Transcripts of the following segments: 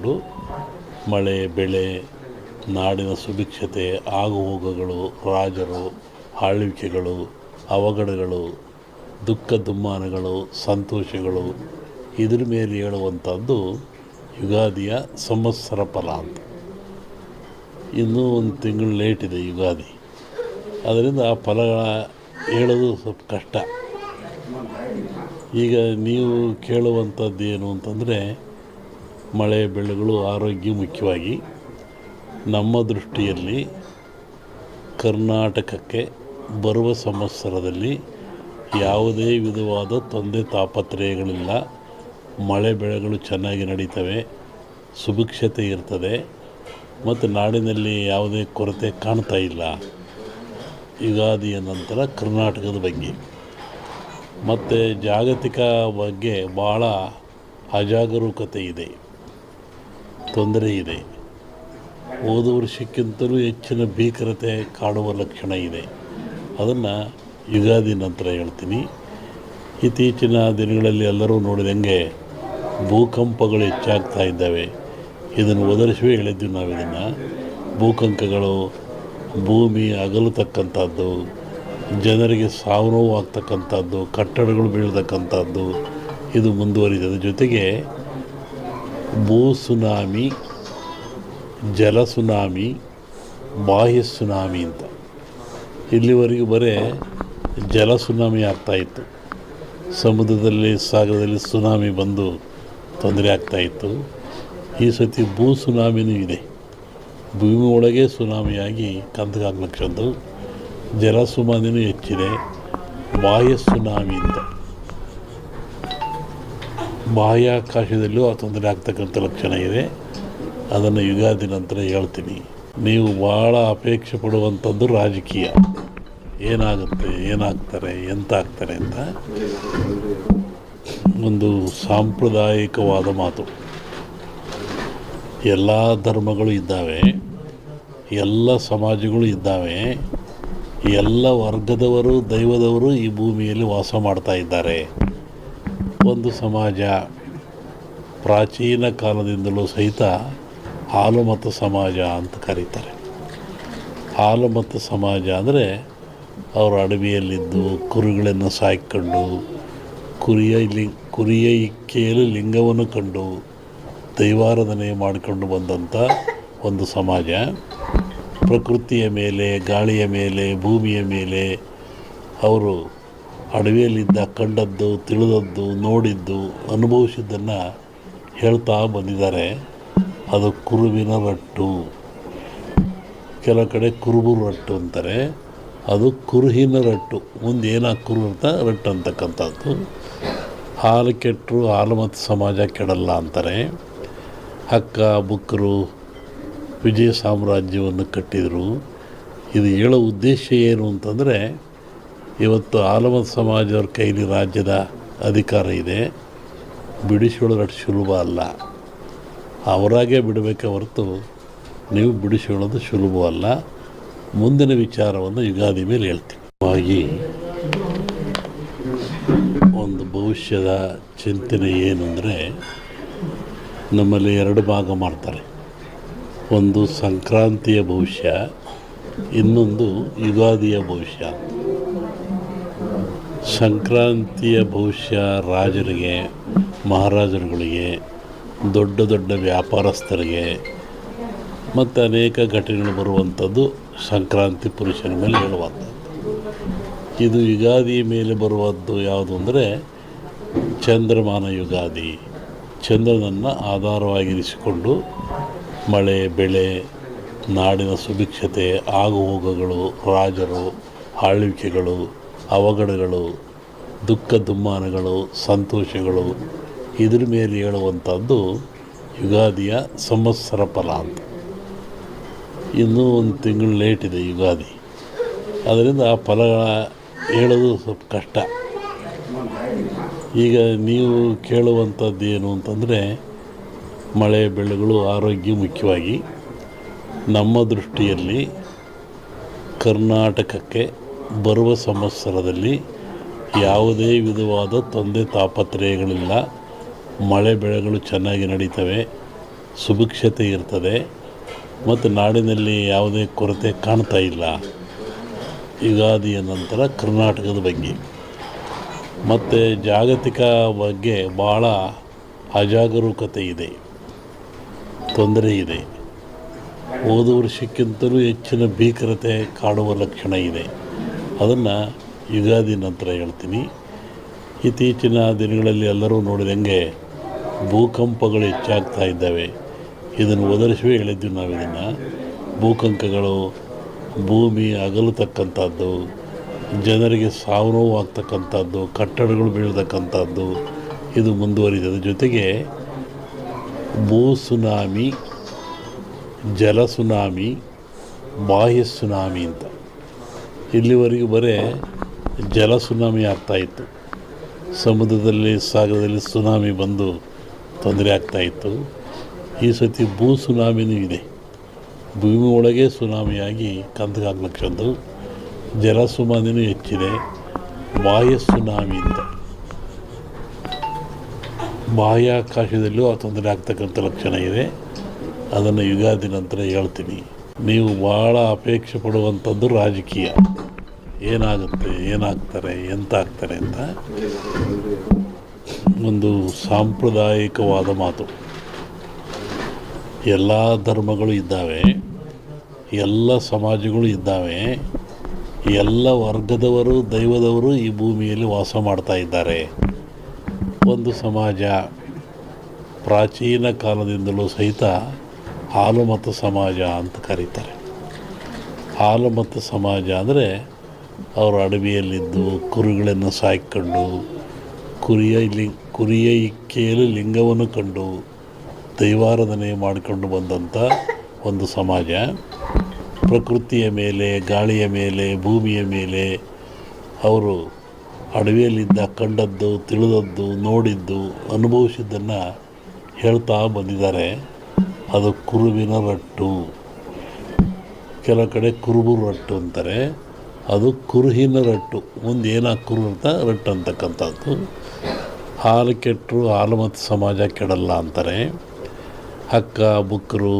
ಮಾಡಿಕೊಂಡು ಮಳೆ ಬೆಳೆ ನಾಡಿನ ಸುಭಿಕ್ಷತೆ ಆಗುಹೋಗುಗಳು ರಾಜರು ಆಳ್ವಿಕೆಗಳು ಅವಘಡಗಳು ದುಃಖ ದುಮ್ಮಾನಗಳು ಸಂತೋಷಗಳು ಇದ್ರ ಮೇಲೆ ಹೇಳುವಂಥದ್ದು ಯುಗಾದಿಯ ಸಂವತ್ಸರ ಫಲ ಅಂತ. ಇನ್ನೂ ಒಂದು ತಿಂಗಳು ಲೇಟ್ ಇದೆ ಯುಗಾದಿ, ಅದರಿಂದ ಆ ಫಲಗಳ ಹೇಳೋದು ಸ್ವಲ್ಪ ಕಷ್ಟ. ಈಗ ನೀವು ಕೇಳುವಂಥದ್ದು ಏನು ಅಂತಂದರೆ ಮಳೆ ಬೆಳೆಗಳು ಆರೋಗ್ಯ ಮುಖ್ಯವಾಗಿ. ನಮ್ಮ ದೃಷ್ಟಿಯಲ್ಲಿ ಕರ್ನಾಟಕಕ್ಕೆ ಬರುವ ಸಂವತ್ಸರದಲ್ಲಿ ಯಾವುದೇ ವಿಧವಾದ ತೊಂದರೆ ತಾಪತ್ರಯಗಳಿಲ್ಲ. ಮಳೆ ಬೆಳೆಗಳು ಚೆನ್ನಾಗಿ ನಡೀತವೆ, ಸುಭಿಕ್ಷತೆ ಇರ್ತದೆ ಮತ್ತು ನಾಡಿನಲ್ಲಿ ಯಾವುದೇ ಕೊರತೆ ಕಾಣ್ತಾ ಇಲ್ಲ. ಯುಗಾದಿಯ ನಂತರ ಕರ್ನಾಟಕದ ಬಗ್ಗೆ ಮತ್ತು ಜಾಗತಿಕ ಬಗ್ಗೆ ಭಾಳ ಅಜಾಗರೂಕತೆ ಇದೆ, ತೊಂದರೆ ಇದೆ. ಹೋದ ವರ್ಷಕ್ಕಿಂತಲೂ ಹೆಚ್ಚಿನ ಭೀಕರತೆ ಕಾಡುವ ಲಕ್ಷಣ ಇದೆ. ಅದನ್ನು ಯುಗಾದಿ ನಂತರ ಹೇಳ್ತೀನಿ. ಇತ್ತೀಚಿನ ದಿನಗಳಲ್ಲಿ ಎಲ್ಲರೂ ನೋಡಿದಂಗೆ ಭೂಕಂಪಗಳು ಹೆಚ್ಚಾಗ್ತಾ ಇದ್ದಾವೆ. ಇದನ್ನು ಒದರಿಸುವೇ ಹೇಳಿದ್ವಿ ನಾವು. ಇದನ್ನು ಭೂಕಂಪಗಳು, ಭೂಮಿ ಅಗಲತಕ್ಕಂಥದ್ದು, ಜನರಿಗೆ ಸಾವು ನೋವು ಆಗ್ತಕ್ಕಂಥದ್ದು, ಕಟ್ಟಡಗಳು ಬೀಳ್ತಕ್ಕಂಥದ್ದು ಇದು ಮುಂದುವರಿದ ಜೊತೆಗೆ ಭೂ ಸುನಾಮಿ, ಜಲ ಸುನಾಮಿ, ಬಾಹ್ಯ ಸುನಾಮಿ ಅಂತ ಇಲ್ಲಿವರೆಗೂ ಬರೀ ಜಲ ಸುನಾಮಿ ಆಗ್ತಾಯಿತ್ತು. ಸಮುದ್ರದಲ್ಲಿ ಸಾಗರದಲ್ಲಿ ಸುನಾಮಿ ಬಂದು ತೊಂದರೆ ಆಗ್ತಾಯಿತ್ತು. ಈ ಸತಿ ಭೂ ಸುನಾಮಿನೂ ಇದೆ. ಭೂಮಿ ಒಳಗೆ ಸುನಾಮಿಯಾಗಿ ಕಂದಗಾಗ್ಲಕ್ಷದ್ದು. ಜಲ ಸುನಾಮಿನೂ ಹೆಚ್ಚಿದೆ. ಬಾಹ್ಯ ಸುನಾಮಿ ಅಂತ ಬಾಹ್ಯಾಕಾಶದಲ್ಲೂ ಆ ತೊಂದರೆ ಆಗ್ತಕ್ಕಂಥ ಲಕ್ಷಣ ಇದೆ. ಅದನ್ನು ಯುಗಾದಿ ನಂತರ ಹೇಳ್ತೀನಿ. ನೀವು ಭಾಳ ಅಪೇಕ್ಷೆ ಪಡುವಂಥದ್ದು ರಾಜಕೀಯ. ಏನಾಗುತ್ತೆ, ಏನಾಗ್ತಾರೆ, ಎಂತ ಆಗ್ತಾರೆ ಅಂತ ಒಂದು ಸಾಂಪ್ರದಾಯಿಕವಾದ ಮಾತು. ಎಲ್ಲ ಧರ್ಮಗಳು ಇದ್ದಾವೆ, ಎಲ್ಲ ಸಮಾಜಗಳು ಇದ್ದಾವೆ, ಎಲ್ಲ ವರ್ಗದವರು ದೈವದವರು ಈ ಭೂಮಿಯಲ್ಲಿ ವಾಸ ಮಾಡ್ತಾ ಇದ್ದಾರೆ. ಒಂದು ಸಮಾಜ ಪ್ರಾಚೀನ ಕಾಲದಿಂದಲೂ ಸಹಿತ ಹಾಲುಮತ ಸಮಾಜ ಅಂತ ಕರೀತಾರೆ. ಹಾಲುಮತ ಸಮಾಜ ಅಂದರೆ ಅವರು ಅಡವಿಯಲ್ಲಿದ್ದು ಕುರಿಗಳನ್ನು ಸಾಕಿಕೊಂಡು ಕುರಿಯ ಇಕ್ಕೆಯಲ್ಲಿ ಲಿಂಗವನ್ನು ಕಂಡು ದೈವಾರಾಧನೆ ಮಾಡಿಕೊಂಡು ಬಂದಂಥ ಒಂದು ಸಮಾಜ. ಪ್ರಕೃತಿಯ ಮೇಲೆ, ಗಾಳಿಯ ಮೇಲೆ, ಭೂಮಿಯ ಮೇಲೆ ಅವರು ಅಡವಿಯಲ್ಲಿದ್ದ ಕಂಡದ್ದು, ತಿಳಿದದ್ದು, ನೋಡಿದ್ದು, ಅನುಭವಿಸಿದ್ದನ್ನು ಹೇಳ್ತಾ ಬಂದಿದ್ದಾರೆ. ಅದು ಕುರುವಿನ ರಟ್ಟು, ಕೆಲವು ಕಡೆ ಕುರುಬು ರಟ್ಟು ಅಂತಾರೆ. ಅದು ಕುರುಹಿನ ರಟ್ಟು, ಮುಂದೆ ಏನಾಗಿ ಕುರು ಅಂತ ರಟ್ಟು ಅಂತಕ್ಕಂಥದ್ದು. ಹಾಲು ಕೆಟ್ಟರು ಹಾಲು ಮತ್ತು ಸಮಾಜ ಕೆಡಲ್ಲ ಅಂತಾರೆ. ಹಕ್ಕ ಬುಕ್ಕರು ವಿಜಯ ಸಾಮ್ರಾಜ್ಯವನ್ನು ಕಟ್ಟಿದರು. ಇದು ಹೇಳೋ ಉದ್ದೇಶ ಏನು ಅಂತಂದರೆ, ಇವತ್ತು ಹಾಲುಮತ ಸಮಾಜದವ್ರ ಕೈಲಿ ರಾಜ್ಯದ ಅಧಿಕಾರ ಇದೆ. ಬಿಡಿಸಿಕೊಳ್ಳೋದು ಅಷ್ಟು ಸುಲಭ ಅಲ್ಲ. ಅವರಾಗೇ ಬಿಡಬೇಕೆ ಹೊರತು ನೀವು ಬಿಡಿಸಿಕೊಳ್ಳೋದು ಸುಲಭವಲ್ಲ. ಮುಂದಿನ ವಿಚಾರವನ್ನು ಯುಗಾದಿ ಮೇಲೆ ಹೇಳ್ತೀನಿ. ಹಾಗಾಗಿ ಒಂದು ಭವಿಷ್ಯದ ಚಿಂತನೆ ಏನು ಅಂದರೆ, ನಮ್ಮಲ್ಲಿ ಎರಡು ಭಾಗ ಮಾಡ್ತಾರೆ. ಒಂದು ಸಂಕ್ರಾಂತಿಯ ಭವಿಷ್ಯ, ಇನ್ನೊಂದು ಯುಗಾದಿಯ ಭವಿಷ್ಯ. ಸಂಕ್ರಾಂತಿಯ ಭವಿಷ್ಯ ರಾಜರಿಗೆ, ಮಹಾರಾಜರುಗಳಿಗೆ, ದೊಡ್ಡ ದೊಡ್ಡ ವ್ಯಾಪಾರಸ್ಥರಿಗೆ ಮತ್ತು ಅನೇಕ ಘಟನೆಗಳು ಬರುವಂಥದ್ದು ಸಂಕ್ರಾಂತಿ ಪುರುಷನ ಮೇಲೆ ಹೇಳುವಂಥದ್ದು. ಇದು ಯುಗಾದಿ ಮೇಲೆ ಬರುವಂಥದ್ದು ಯಾವುದು ಅಂದರೆ ಚಂದ್ರಮಾನ ಯುಗಾದಿ. ಚಂದ್ರನನ್ನು ಆಧಾರವಾಗಿರಿಸಿಕೊಂಡು ಮಳೆ ಬೆಳೆ, ನಾಡಿನ ಸುಭಿಕ್ಷತೆ, ಆಗುಹೋಗುಗಳು, ರಾಜರು ಆಳ್ವಿಕೆಗಳು, ಅವಘಡಗಳು, ದುಃಖ ದುಮ್ಮಾನಗಳು, ಸಂತೋಷಗಳು ಇದ್ರ ಮೇಲೆ ಹೇಳುವಂಥದ್ದು ಯುಗಾದಿಯ ಸಂವತ್ಸರ ಫಲ ಅಂತ. ಇನ್ನೂ ಒಂದು ತಿಂಗಳು ಲೇಟ್ ಇದೆ ಯುಗಾದಿ, ಅದರಿಂದ ಆ ಫಲಗಳ ಹೇಳೋದು ಸ್ವಲ್ಪ ಕಷ್ಟ. ಈಗ ನೀವು ಕೇಳುವಂಥದ್ದು ಏನು ಅಂತಂದರೆ ಮಳೆ ಬೆಳೆಗಳು ಆರೋಗ್ಯ ಮುಖ್ಯವಾಗಿ. ನಮ್ಮ ದೃಷ್ಟಿಯಲ್ಲಿ ಕರ್ನಾಟಕಕ್ಕೆ ಬರುವ ಸಂವತ್ಸರದಲ್ಲಿ ಯಾವುದೇ ವಿಧವಾದ ತೊಂದರೆ ತಾಪತ್ರಯಗಳಿಲ್ಲ. ಮಳೆ ಬೆಳೆಗಳು ಚೆನ್ನಾಗಿ ನಡೀತವೆ, ಸುಭಿಕ್ಷತೆ ಇರ್ತದೆ ಮತ್ತು ನಾಡಿನಲ್ಲಿ ಯಾವುದೇ ಕೊರತೆ ಕಾಣ್ತಾ ಇಲ್ಲ. ಯುಗಾದಿಯ ನಂತರ ಕರ್ನಾಟಕದ ಬಗ್ಗೆ ಮತ್ತು ಜಾಗತಿಕ ಬಗ್ಗೆ ಭಾಳ ಅಜಾಗರೂಕತೆ ಇದೆ, ತೊಂದರೆ ಇದೆ. ಹೋದ ವರ್ಷಕ್ಕಿಂತಲೂ ಹೆಚ್ಚಿನ ಭೀಕರತೆ ಕಾಡುವ ಲಕ್ಷಣ ಇದೆ. ಅದನ್ನು ಯುಗಾದಿ ನಂತರ ಹೇಳ್ತೀನಿ. ಇತ್ತೀಚಿನ ದಿನಗಳಲ್ಲಿ ಎಲ್ಲರೂ ನೋಡಿದಂಗೆ ಭೂಕಂಪಗಳು ಹೆಚ್ಚಾಗ್ತಾ ಇದ್ದಾವೆ. ಇದನ್ನು ಒದರಿಸುವೆ ಹೇಳಿದ್ವಿ ನಾವು. ಇದನ್ನು ಭೂಕಂಪಗಳು, ಭೂಮಿ ಅಗಲತಕ್ಕಂಥದ್ದು, ಜನರಿಗೆ ಸಾವು ನೋವು ಆಗ್ತಕ್ಕಂಥದ್ದು, ಕಟ್ಟಡಗಳು ಬೀಳ್ತಕ್ಕಂಥದ್ದು ಇದು ಮುಂದುವರಿದ ಜೊತೆಗೆ ಭೂ ಸುನಾಮಿ, ಜಲ ಸುನಾಮಿ, ಬಾಹ್ಯ ಸುನಾಮಿ ಅಂತ ಇಲ್ಲಿವರೆಗೂ ಬರೀ ಜಲ ಸುನಾಮಿ ಆಗ್ತಾಯಿತ್ತು. ಸಮುದ್ರದಲ್ಲಿ, ಸಾಗರದಲ್ಲಿ ಸುನಾಮಿ ಬಂದು ತೊಂದರೆ ಆಗ್ತಾಯಿತ್ತು. ಈ ಸತಿ ಭೂ ಸುನಾಮಿನೂ ಇದೆ. ಭೂಮಿ ಒಳಗೆ ಸುನಾಮಿಯಾಗಿ ಕಂದಗಾಗ್ಲಕ್ಕಂದು ಜಲ ಸುನಾಮಿನೂ ಹೆಚ್ಚಿದೆ. ಬಾಹ್ಯ ಸುನಾಮಿ ಅಂತ ಬಾಹ್ಯಾಕಾಶದಲ್ಲೂ ಆ ತೊಂದರೆ ಆಗ್ತಕ್ಕಂಥ ಲಕ್ಷಣ ಇದೆ. ಅದನ್ನು ಯುಗಾದಿ ನಂತರ ಹೇಳ್ತೀನಿ. ನೀವು ಭಾಳ ಅಪೇಕ್ಷೆ ಪಡುವಂಥದ್ದು ರಾಜಕೀಯ. ಏನಾಗುತ್ತೆ, ಏನಾಗ್ತಾರೆ, ಎಂತ ಆಗ್ತಾರೆ ಅಂತ ಒಂದು ಸಾಂಪ್ರದಾಯಿಕವಾದ ಮಾತು. ಎಲ್ಲ ಧರ್ಮಗಳು ಇದ್ದಾವೆ, ಎಲ್ಲ ಸಮಾಜಗಳು ಇದ್ದಾವೆ, ಎಲ್ಲ ವರ್ಗದವರು, ದೈವದವರು ಈ ಭೂಮಿಯಲ್ಲಿ ವಾಸ ಮಾಡ್ತಾ ಇದ್ದಾರೆ. ಒಂದು ಸಮಾಜ ಪ್ರಾಚೀನ ಕಾಲದಿಂದಲೂ ಸಹಿತ ಹಾಲುಮತ ಸಮಾಜ ಅಂತ ಕರೀತಾರೆ. ಹಾಲುಮತ ಸಮಾಜ ಅಂದರೆ ಅವರು ಅಡವಿಯಲ್ಲಿದ್ದು ಕುರಿಗಳನ್ನು ಸಾಕಿಕೊಂಡು ಕುರಿಯ ಇಕ್ಕೆಯಲ್ಲಿ ಲಿಂಗವನ್ನು ಕಂಡು ದೈವಾರಾಧನೆ ಮಾಡಿಕೊಂಡು ಬಂದಂಥ ಒಂದು ಸಮಾಜ. ಪ್ರಕೃತಿಯ ಮೇಲೆ, ಗಾಳಿಯ ಮೇಲೆ, ಭೂಮಿಯ ಮೇಲೆ ಅವರು ಅಡವಿಯಲ್ಲಿದ್ದ ಕಂಡದ್ದು, ತಿಳಿದದ್ದು, ನೋಡಿದ್ದು, ಅನುಭವಿಸಿದ್ದನ್ನು ಹೇಳ್ತಾ ಬಂದಿದ್ದಾರೆ. ಅದು ಕುರುವಿನ ರಟ್ಟು, ಕೆಲವು ಕಡೆ ಕುರುಬು ರಟ್ಟು ಅಂತಾರೆ. ಅದು ಕುರುಹಿನ ರಟ್ಟು, ಮುಂದೆ ಏನಾಗಿ ಕುರು ಅಂತ ರಟ್ಟು ಅಂತಕ್ಕಂಥದ್ದು. ಹಾಲು ಕೆಟ್ಟರು ಹಾಲುಮತ ಸಮಾಜ ಕೆಡಲ್ಲ ಅಂತಾರೆ. ಹಕ್ಕ ಬುಕ್ಕರು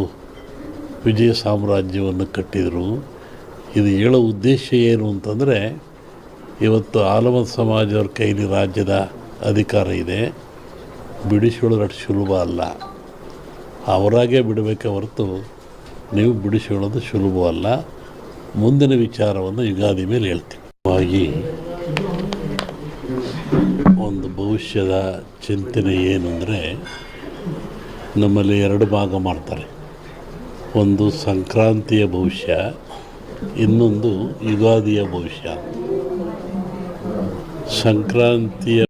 ವಿಜಯ ಸಾಮ್ರಾಜ್ಯವನ್ನು ಕಟ್ಟಿದರು. ಇದು ಹೇಳೋ ಉದ್ದೇಶ ಏನು ಅಂತಂದರೆ, ಇವತ್ತು ಹಾಲುಮತ ಸಮಾಜವ್ರ ಕೈಲಿ ರಾಜ್ಯದ ಅಧಿಕಾರ ಇದೆ. ಬಿಡಿಸಿಕೊಳ್ಳೋದು ಅಷ್ಟು ಸುಲಭ ಅಲ್ಲ. ಅವರಾಗೇ ಬಿಡಬೇಕೆ ಹೊರತು ನೀವು ಬಿಡಿಸಿಕೊಳ್ಳೋದು ಸುಲಭವಲ್ಲ. ಮುಂದಿನ ವಿಚಾರವನ್ನು ಯುಗಾದಿ ಮೇಲೆ ಹೇಳ್ತೀನಿ. ಹಾಗಾಗಿ ಒಂದು ಭವಿಷ್ಯದ ಚಿಂತನೆ ಏನು ಅಂದರೆ, ನಮ್ಮಲ್ಲಿ ಎರಡು ಭಾಗ ಮಾಡ್ತಾರೆ. ಒಂದು ಸಂಕ್ರಾಂತಿಯ ಭವಿಷ್ಯ, ಇನ್ನೊಂದು ಯುಗಾದಿಯ ಭವಿಷ್ಯ. ಸಂಕ್ರಾಂತಿಯ